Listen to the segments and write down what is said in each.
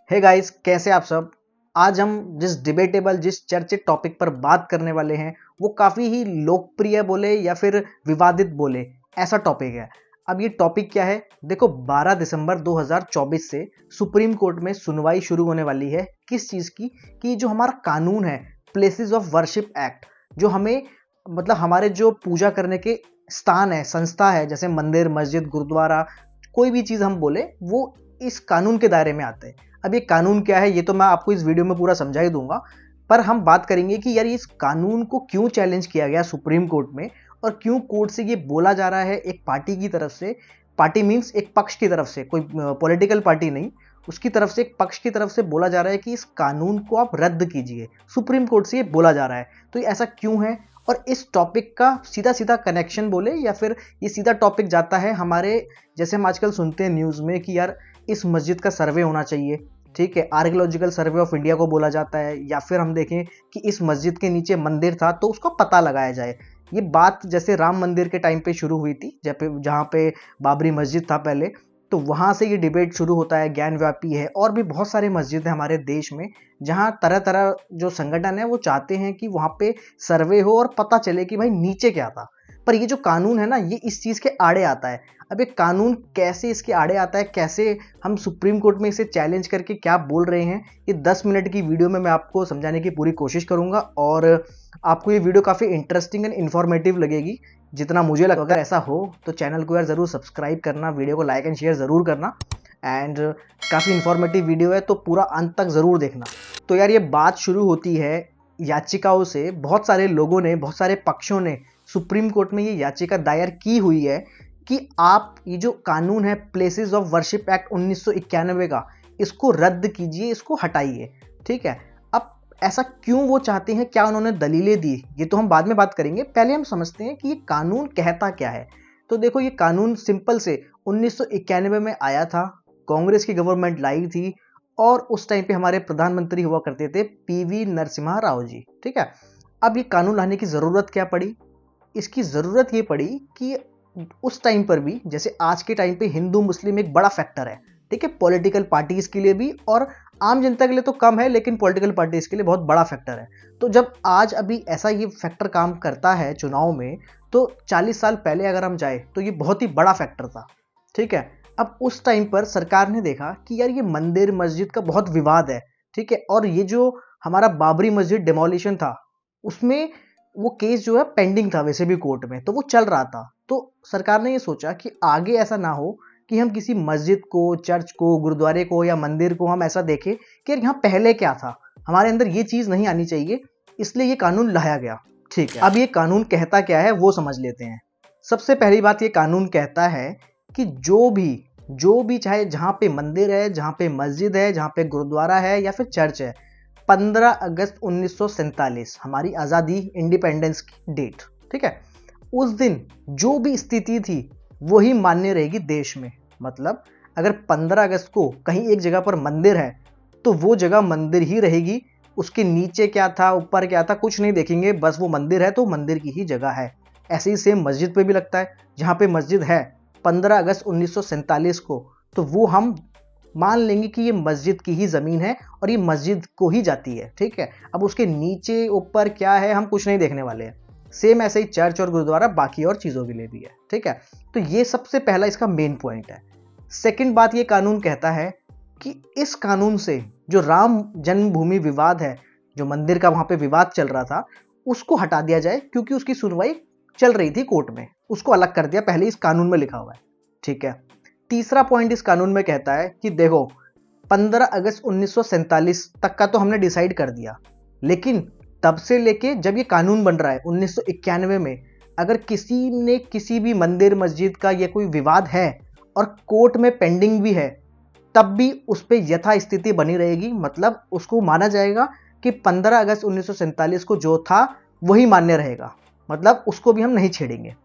Hey guys, कैसे आप सब। आज हम जिस चर्चित टॉपिक पर बात करने वाले हैं वो काफ़ी ही लोकप्रिय बोले या फिर विवादित बोले, ऐसा टॉपिक है। अब ये टॉपिक क्या है? देखो, 12 दिसंबर 2024 से सुप्रीम कोर्ट में सुनवाई शुरू होने वाली है। किस चीज़ की? कि जो हमारा कानून है, प्लेसेस ऑफ वर्शिप एक्ट, जो हमें मतलब हमारे जो पूजा करने के स्थान है, संस्था है, जैसे मंदिर, मस्जिद, गुरुद्वारा, कोई भी चीज़ हम बोले, वो इस कानून के दायरे में आते हैं। अब ये कानून क्या है, ये तो मैं आपको इस वीडियो में पूरा समझा ही दूंगा, पर हम बात करेंगे कि यार इस कानून को क्यों चैलेंज किया गया सुप्रीम कोर्ट में, और क्यों कोर्ट से ये बोला जा रहा है एक पार्टी की तरफ से। पार्टी मीन्स एक पक्ष की तरफ से, कोई पॉलिटिकल पार्टी नहीं, उसकी तरफ से, एक पक्ष की तरफ से बोला जा रहा है कि इस कानून को आप रद्द कीजिए। सुप्रीम कोर्ट से ये बोला जा रहा है, तो ये ऐसा क्यों है? और इस टॉपिक का सीधा सीधा कनेक्शन बोले या फिर ये सीधा टॉपिक जाता है हमारे, जैसे हम आजकल सुनते हैं न्यूज़ में कि यार इस मस्जिद का सर्वे होना चाहिए, ठीक है, आर्कियोलॉजिकल सर्वे ऑफ इंडिया को बोला जाता है, या फिर हम देखें कि इस मस्जिद के नीचे मंदिर था तो उसका पता लगाया जाए। ये बात जैसे राम मंदिर के टाइम पे शुरू हुई थी, जहाँ पे बाबरी मस्जिद था पहले, तो वहाँ से ये डिबेट शुरू होता है, ज्ञान व्यापी है। और भी बहुत सारे मस्जिद हैं हमारे देश में जहाँ तरह तरह जो संगठन है वो चाहते हैं कि वहाँ पे सर्वे हो और पता चले कि भाई नीचे क्या था। पर ये जो कानून है ना, ये इस चीज़ के आड़े आता है। अब ये कानून कैसे इसके आड़े आता है, कैसे हम सुप्रीम कोर्ट में इसे चैलेंज करके क्या बोल रहे हैं, ये 10 मिनट की वीडियो में मैं आपको समझाने की पूरी कोशिश करूंगा। और आपको ये वीडियो काफ़ी इंटरेस्टिंग एंड इन्फॉर्मेटिव लगेगी, जितना मुझे लगा। अगर ऐसा हो तो चैनल को यार ज़रूर सब्सक्राइब करना, वीडियो को लाइक एंड शेयर ज़रूर करना। एंड काफ़ी इन्फॉर्मेटिव वीडियो है तो पूरा अंत तक ज़रूर देखना। तो यार ये बात शुरू होती है याचिकाओं से। बहुत सारे लोगों ने, बहुत सारे पक्षों ने सुप्रीम कोर्ट में ये याचिका दायर की हुई है कि आप ये जो कानून है प्लेसेस ऑफ वर्शिप एक्ट 1991 का, इसको रद्द कीजिए, इसको हटाइए, ठीक है। अब ऐसा क्यों वो चाहते हैं, क्या उन्होंने दलीलें दी, ये तो हम बाद में बात करेंगे। पहले हम समझते हैं कि ये कानून कहता क्या है। तो देखो, ये कानून सिंपल से 1991 में आया था, कांग्रेस की गवर्नमेंट लाई थी, और उस टाइम पे हमारे प्रधानमंत्री हुआ करते थे पीवी नरसिम्हा राव जी, ठीक है। अब ये कानून लाने की ज़रूरत क्या पड़ी? इसकी ज़रूरत ये पड़ी कि उस टाइम पर भी, जैसे आज के टाइम पे हिंदू मुस्लिम एक बड़ा फैक्टर है, ठीक है, पॉलिटिकल पार्टीज़ के लिए भी, और आम जनता के लिए तो कम है, लेकिन पॉलिटिकल पार्टीज़ के लिए बहुत बड़ा फैक्टर है। तो जब आज अभी ऐसा ये फैक्टर काम करता है चुनाव में, तो 40 साल पहले अगर हम जाए तो ये बहुत ही बड़ा फैक्टर था, ठीक है। अब उस टाइम पर सरकार ने देखा कि यार ये मंदिर मस्जिद का बहुत विवाद है, ठीक है, और ये जो हमारा बाबरी मस्जिद डिमोलिशन था, उसमें वो केस जो है पेंडिंग था वैसे भी कोर्ट में, तो वो चल रहा था। तो सरकार ने ये सोचा कि आगे ऐसा ना हो कि हम किसी मस्जिद को, चर्च को, गुरुद्वारे को या मंदिर को हम ऐसा देखें कि यार यहाँ पहले क्या था, हमारे अंदर ये चीज़ नहीं आनी चाहिए, इसलिए ये कानून लाया गया, ठीक है। अब ये कानून कहता क्या है वो समझ लेते हैं। सबसे पहली बात, ये कानून कहता है कि जो भी चाहे, जहाँ पे मंदिर है, जहाँ पे मस्जिद है, जहाँ पे गुरुद्वारा है या फिर चर्च है, 15 अगस्त 1947 हमारी आज़ादी, इंडिपेंडेंस की डेट, ठीक है, उस दिन जो भी स्थिति थी वही मान्य रहेगी देश में। मतलब अगर 15 अगस्त को कहीं एक जगह पर मंदिर है तो वो जगह मंदिर ही रहेगी, उसके नीचे क्या था, ऊपर क्या था, कुछ नहीं देखेंगे, बस वो मंदिर है तो मंदिर की ही जगह है। ऐसे ही सेम मस्जिद पे भी लगता है, जहाँ पे मस्जिद है 15 अगस्त 1947 को, तो वो हम मान लेंगे कि ये मस्जिद की ही ज़मीन है और ये मस्जिद को ही जाती है, ठीक है। अब उसके नीचे ऊपर क्या है हम कुछ नहीं देखने वाले हैं। सेम ऐसे ही चर्च और गुरुद्वारा बाकी और चीज़ों के लिए भी है, ठीक है। तो ये सबसे पहला इसका मेन पॉइंट है। सेकंड बात, ये कानून कहता है कि इस कानून से जो राम जन्मभूमि विवाद है, जो मंदिर का वहाँ पे विवाद चल रहा था, उसको हटा दिया जाए, क्योंकि उसकी सुनवाई चल रही थी कोर्ट में, उसको अलग कर दिया, पहले इस कानून में लिखा हुआ है, ठीक है। तीसरा पॉइंट इस कानून में कहता है कि देखो, 15 अगस्त 1947 तक का तो हमने डिसाइड कर दिया, लेकिन तब से लेके जब ये कानून बन रहा है 1991 में, अगर किसी ने किसी भी मंदिर मस्जिद का ये कोई विवाद है और कोर्ट में पेंडिंग भी है, तब भी उस पर यथास्थिति बनी रहेगी। मतलब उसको माना जाएगा कि 15 अगस्त 1947 को जो था वही मान्य रहेगा, मतलब उसको भी हम नहीं छेड़ेंगे।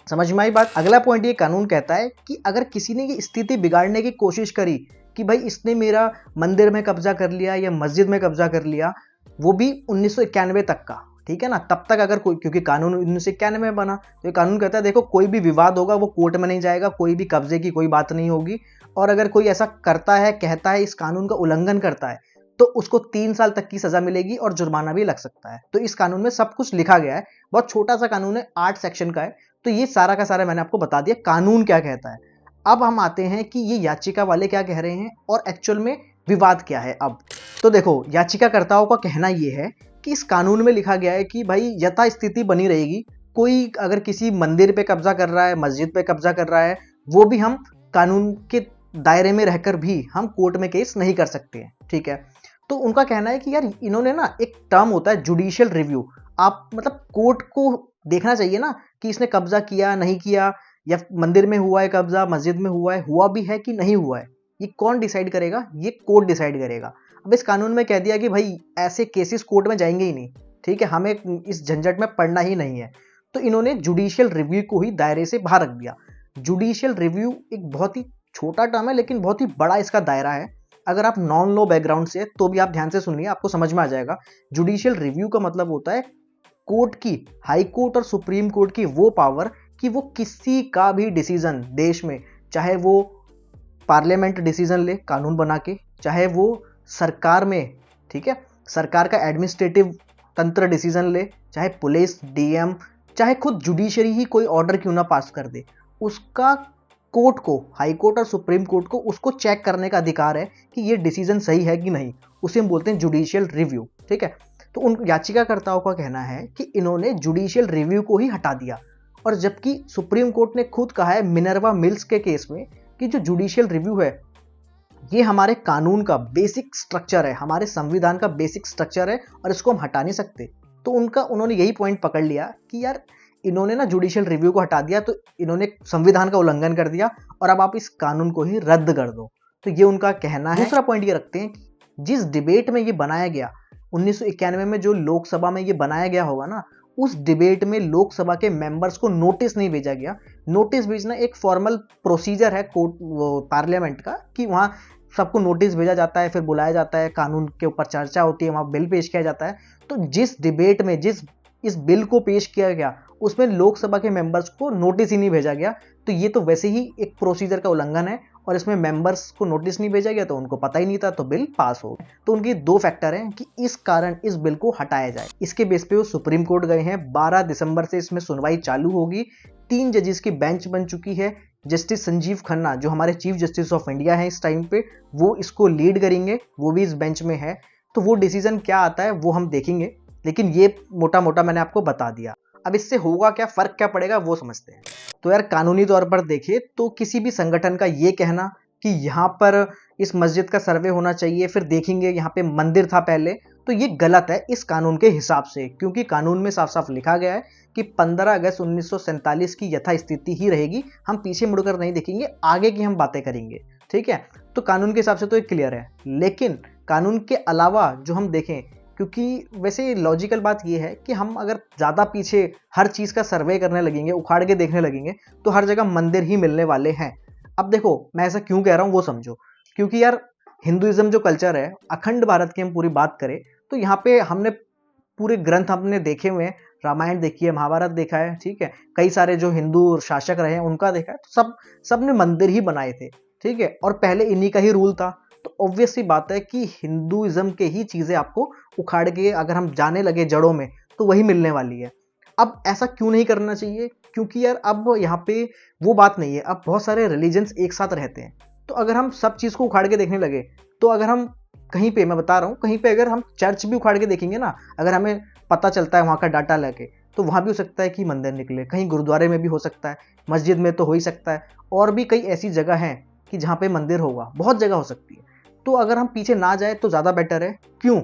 समझ में आई बात? अगला पॉइंट, ये कानून कहता है कि अगर किसी ने ये स्थिति बिगाड़ने की कोशिश करी कि भाई इसने मेरा मंदिर में कब्जा कर लिया या मस्जिद में कब्जा कर लिया, वो भी 1991 तक का, ठीक है ना, तब तक अगर कोई, क्योंकि कानून 1991 में बना, तो ये कानून कहता है देखो, कोई भी विवाद होगा वो कोर्ट में नहीं जाएगा, कोई भी कब्जे की कोई बात नहीं होगी, और अगर कोई ऐसा करता है, कहता है, इस कानून का उल्लंघन करता है, तो उसको 3 साल तक की सजा मिलेगी और जुर्माना भी लग सकता है। तो इस कानून में सब कुछ लिखा गया है। बहुत छोटा सा कानून है, 8 सेक्शन का है। तो ये सारा का सारा मैंने आपको बता दिया कानून क्या कहता है। अब हम आते हैं कि ये याचिका वाले क्या कह रहे हैं और एक्चुअल में विवाद क्या है। अब तो देखो, याचिकाकर्ताओं का कहना ये है कि इस कानून में लिखा गया है कि भाई यथास्थिति बनी रहेगी। कोई अगर किसी मंदिर पे कब्जा कर रहा है, मस्जिद पे कब्जा कर रहा है, वो भी हम कानून के दायरे में रहकर भी हम कोर्ट में केस नहीं कर सकते हैं, ठीक है। तो उनका कहना है कि यार इन्होंने ना, एक टर्म होता है जुडिशियल रिव्यू, आप मतलब कोर्ट को देखना चाहिए ना कि इसने कब्जा किया नहीं किया, या मंदिर में हुआ है कब्जा, मस्जिद में हुआ है, हुआ भी है कि नहीं हुआ है, ये कौन डिसाइड करेगा? ये कोर्ट डिसाइड करेगा। अब इस कानून में कह दिया कि भाई ऐसे केसेस कोर्ट में जाएंगे ही नहीं, ठीक है, हमें इस झंझट में पड़ना ही नहीं है। तो इन्होंने जुडिशियल रिव्यू को ही दायरे से बाहर रख दिया। जुडिशियल रिव्यू एक बहुत ही छोटा टर्म है, लेकिन बहुत ही बड़ा इसका दायरा है। अगर आप नॉन लॉ बैकग्राउंड से तो भी आप ध्यान से सुनिए, आपको समझ में आ जाएगा। जुडिशियल रिव्यू का मतलब होता है कोर्ट की, हाई कोर्ट और सुप्रीम कोर्ट की वो पावर कि वो किसी का भी डिसीजन देश में, चाहे वो पार्लियामेंट डिसीजन ले कानून बना के, चाहे वो सरकार में, ठीक है, सरकार का एडमिनिस्ट्रेटिव तंत्र डिसीजन ले, चाहे पुलिस, डीएम, चाहे खुद जुडिशरी ही कोई ऑर्डर क्यों ना पास कर दे, उसका कोर्ट को, हाई कोर्ट और सुप्रीम कोर्ट को उसको चेक करने का अधिकार है कि ये डिसीजन सही है कि नहीं। उसे हम बोलते हैं जुडिशियल रिव्यू, ठीक है। तो उन याचिकाकर्ताओं का कहना है कि इन्होंने जुडिशियल रिव्यू को ही हटा दिया, और जबकि सुप्रीम कोर्ट ने खुद कहा है मिनर्वा मिल्स के केस में कि जो जुडिशियल रिव्यू है ये हमारे कानून का बेसिक स्ट्रक्चर है, हमारे संविधान का बेसिक स्ट्रक्चर है, और इसको हम हटा नहीं सकते। तो उन्होंने यही पॉइंट पकड़ लिया कि यार इन्होंने ना जुडिशियल रिव्यू को हटा दिया, तो इन्होंने संविधान का उल्लंघन कर दिया, और अब आप इस कानून को ही रद्द कर दो। तो ये उनका कहना है। दूसरा पॉइंट ये रखते हैं कि जिस डिबेट में ये बनाया गया 1991 में, जो लोकसभा में ये बनाया गया होगा ना, उस डिबेट में लोकसभा के मेंबर्स को नोटिस नहीं भेजा गया। नोटिस भेजना एक फॉर्मल प्रोसीजर है कोर्ट पार्लियामेंट का, कि वहाँ सबको नोटिस भेजा जाता है, फिर बुलाया जाता है, कानून के ऊपर चर्चा होती है, वहाँ बिल पेश किया जाता है। तो जिस डिबेट में जिस इस बिल को पेश किया गया उसमें लोकसभा के मेंबर्स को नोटिस ही नहीं भेजा गया। तो ये तो वैसे ही एक प्रोसीजर का उल्लंघन है, और इसमें मेंबर्स को नोटिस नहीं भेजा गया तो उनको पता ही नहीं था, तो बिल पास हो गया। तो उनके दो फैक्टर हैं कि इस कारण इस बिल को हटाया जाए। इसके बेस पे वो सुप्रीम कोर्ट गए हैं। 12 दिसंबर से इसमें सुनवाई चालू होगी। 3 जजेस की बेंच बन चुकी है। जस्टिस संजीव खन्ना जो हमारे चीफ जस्टिस ऑफ इंडिया है इस टाइम पे, वो इसको लीड करेंगे, वो भी इस बेंच में है। तो वो डिसीजन क्या आता है वो हम देखेंगे, लेकिन ये मोटा मोटा मैंने आपको बता दिया। अब इससे होगा क्या, फर्क क्या पड़ेगा, वो समझते हैं। तो यार कानूनी तौर पर देखें तो किसी भी संगठन का ये कहना कि यहाँ पर इस मस्जिद का सर्वे होना चाहिए, फिर देखेंगे यहाँ पे मंदिर था पहले, तो ये गलत है इस कानून के हिसाब से, क्योंकि कानून में साफ साफ लिखा गया है कि 15 अगस्त 1947 की यथास्थिति ही रहेगी। हम पीछे मुड़कर नहीं देखेंगे, आगे की हम बातें करेंगे, ठीक है। तो कानून के हिसाब से तो ये क्लियर है, लेकिन कानून के अलावा जो हम देखें, क्योंकि वैसे लॉजिकल बात ये है कि हम अगर ज़्यादा पीछे हर चीज़ का सर्वे करने लगेंगे, उखाड़ के देखने लगेंगे, तो हर जगह मंदिर ही मिलने वाले हैं। अब देखो मैं ऐसा क्यों कह रहा हूँ वो समझो, क्योंकि यार हिंदुइज्म जो कल्चर है, अखंड भारत की हम पूरी बात करें तो यहाँ पे हमने पूरे ग्रंथ हमने देखे हुए हैं। रामायण देखी है, महाभारत देखा है, ठीक है, कई सारे जो हिंदू शासक रहे हैं उनका देखा है, तो सब ने मंदिर ही बनाए थे, ठीक है, और पहले इन्हीं का ही रूल था। तो ऑब्वियस सी बात है कि हिंदुइज्म के ही चीज़ें आपको उखाड़ के अगर हम जाने लगे जड़ों में तो वही मिलने वाली है। अब ऐसा क्यों नहीं करना चाहिए, क्योंकि यार अब यहाँ पे वो बात नहीं है, अब बहुत सारे रिलीजन्स एक साथ रहते हैं। तो अगर हम सब चीज़ को उखाड़ के देखने लगे, तो अगर हम कहीं पे, मैं बता रहा हूँ, कहीं पे अगर हम चर्च भी उखाड़ के देखेंगे ना, अगर हमें पता चलता है वहाँ का डाटा लेके, तो वहाँ भी हो सकता है कि मंदिर निकले, कहीं गुरुद्वारे में भी हो सकता है, मस्जिद में तो हो ही सकता है, और भी कई ऐसी जगह हैं कि जहाँ पे मंदिर होगा, बहुत जगह हो सकती है। तो अगर हम पीछे ना जाए तो ज़्यादा बेटर है। क्यों?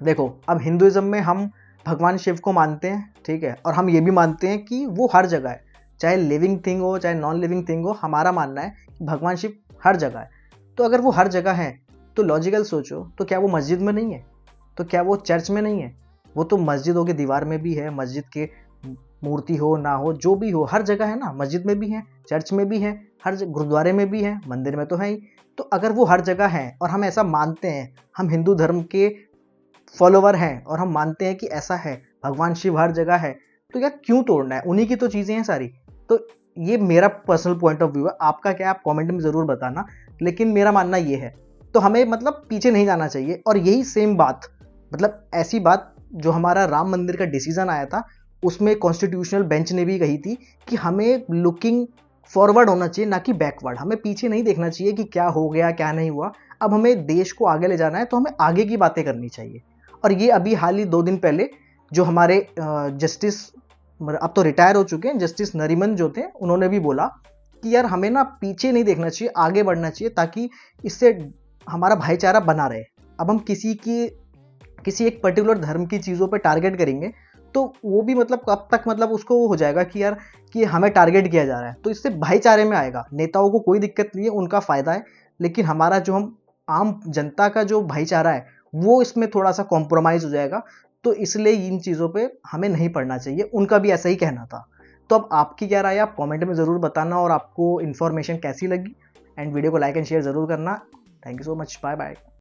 देखो अब हिंदुइज्म में हम भगवान शिव को मानते हैं, ठीक है, और हम ये भी मानते हैं कि वो हर जगह है, चाहे लिविंग थिंग हो चाहे नॉन लिविंग थिंग हो, हमारा मानना है कि भगवान शिव हर जगह है। तो अगर वो हर जगह है तो लॉजिकल सोचो, तो क्या वो मस्जिद में नहीं है? तो क्या वो चर्च में नहीं है? वो तो मस्जिदों की दीवार में भी है, मस्जिद के मूर्ति हो ना हो, जो भी हो, हर जगह है ना। मस्जिद में भी है, चर्च में भी है, हर गुरुद्वारे में भी है, मंदिर में तो है ही। तो अगर वो हर जगह है और हम ऐसा मानते हैं, हम हिंदू धर्म के फॉलोवर हैं और हम मानते हैं कि ऐसा है, भगवान शिव हर जगह है, तो यार क्यों तोड़ना है? उन्हीं की तो चीज़ें हैं सारी। तो ये मेरा पर्सनल पॉइंट ऑफ व्यू है, आपका क्या है आप कमेंट में ज़रूर बताना, लेकिन मेरा मानना ये है। तो हमें मतलब पीछे नहीं जाना चाहिए। और यही सेम बात, मतलब ऐसी बात जो हमारा राम मंदिर का डिसीजन आया था, उसमें कॉन्स्टिट्यूशनल बेंच ने भी कही थी कि हमें लुकिंग फॉरवर्ड होना चाहिए, ना कि बैकवर्ड। हमें पीछे नहीं देखना चाहिए कि क्या हो गया क्या नहीं हुआ। अब हमें देश को आगे ले जाना है तो हमें आगे की बातें करनी चाहिए। और ये अभी हाल ही 2 दिन पहले जो हमारे जस्टिस, अब तो रिटायर हो चुके हैं, जस्टिस नरीमन जो थे, उन्होंने भी बोला कि यार हमें ना पीछे नहीं देखना चाहिए, आगे बढ़ना चाहिए, ताकि इससे हमारा भाईचारा बना रहे। अब हम किसी एक पर्टिकुलर धर्म की चीज़ों पे टारगेट करेंगे तो वो भी मतलब कब तक मतलब उसको वो हो जाएगा कि यार कि हमें टारगेट किया जा रहा है। तो इससे भाईचारे में आएगा, नेताओं को कोई दिक्कत नहीं है, उनका फ़ायदा है, लेकिन हमारा जो हम आम जनता का जो भाईचारा है वो इसमें थोड़ा सा कॉम्प्रोमाइज़ हो जाएगा। तो इसलिए इन चीज़ों पे हमें नहीं पढ़ना चाहिए, उनका भी ऐसा ही कहना था। तो अब आपकी क्या राय है आप कमेंट में ज़रूर बताना, और आपको इन्फॉर्मेशन कैसी लगी, एंड वीडियो को लाइक एंड शेयर ज़रूर करना। Thank you so much, bye bye.